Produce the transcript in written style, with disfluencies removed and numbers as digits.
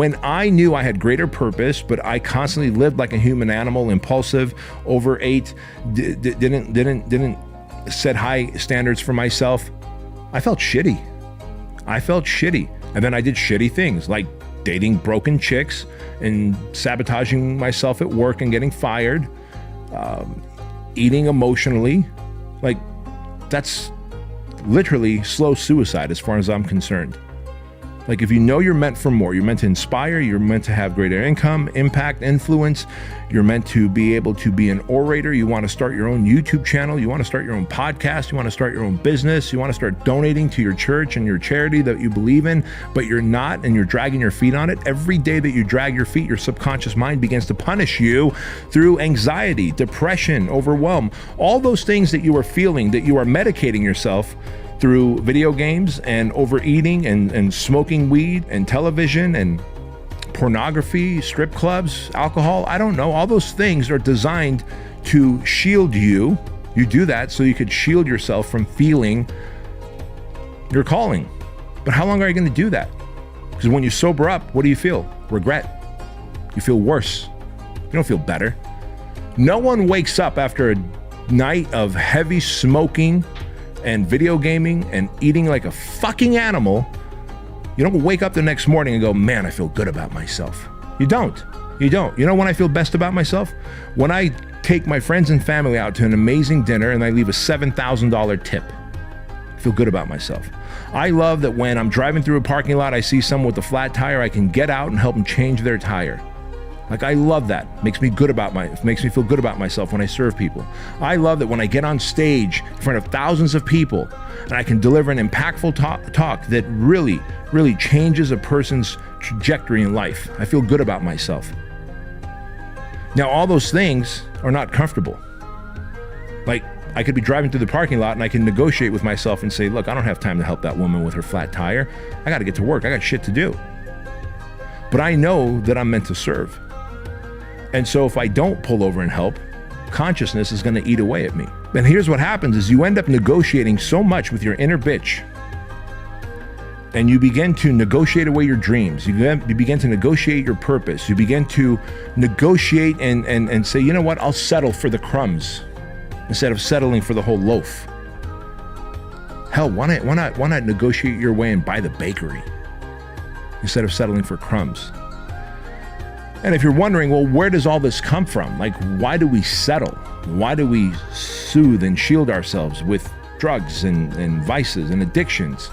When I knew I had greater purpose, but I constantly lived like a human animal, impulsive, overate, didn't set high standards for myself, I felt shitty. And then I did shitty things like dating broken chicks and sabotaging myself at work and getting fired, eating emotionally. Like, that's literally slow suicide as far as I'm concerned. Like, if you know you're meant for more, you're meant to inspire, you're meant to have greater income, impact, influence, you're meant to be able to be an orator, you want to start your own YouTube channel, you want to start your own podcast, you want to start your own business, you want to start donating to your church and your charity that you believe in, but you're not, and you're dragging your feet on it. Every day that you drag your feet, your subconscious mind begins to punish you through anxiety, depression, overwhelm, all those things that you are feeling, that you are medicating yourself through video games and overeating and smoking weed and television and pornography, strip clubs, alcohol. I don't know. All those things are designed to shield you. You do that so you could shield yourself from feeling your calling. But how long are you going to do that? Because when you sober up, what do you feel? Regret. You feel worse. You don't feel better. No one wakes up after a night of heavy smoking and video gaming and eating like a fucking animal. You don't wake up the next morning and go, man, I feel good about myself. You don't. You know when I feel best about myself? When I take my friends and family out to an amazing dinner and I leave a $7,000 tip. I feel good about myself. I love that when I'm driving through a parking lot, I see someone with a flat tire, I can get out and help them change their tire. Like, I love that. Makes me feel good about myself when I serve people. I love that when I get on stage in front of thousands of people and I can deliver an impactful talk that really, really changes a person's trajectory in life. I feel good about myself. Now, all those things are not comfortable. Like, I could be driving through the parking lot and I can negotiate with myself and say, look, I don't have time to help that woman with her flat tire. I got to get to work. I got shit to do. But I know that I'm meant to serve. And so if I don't pull over and help, consciousness is going to eat away at me. And here's what happens is you end up negotiating so much with your inner bitch. And you begin to negotiate away your dreams. You begin to negotiate your purpose. You begin to negotiate and say, you know what, I'll settle for the crumbs instead of settling for the whole loaf. Hell, why not negotiate your way and buy the bakery instead of settling for crumbs? And if you're wondering, well, where does all this come from? Like, why do we settle? Why do we soothe and shield ourselves with drugs and vices and addictions?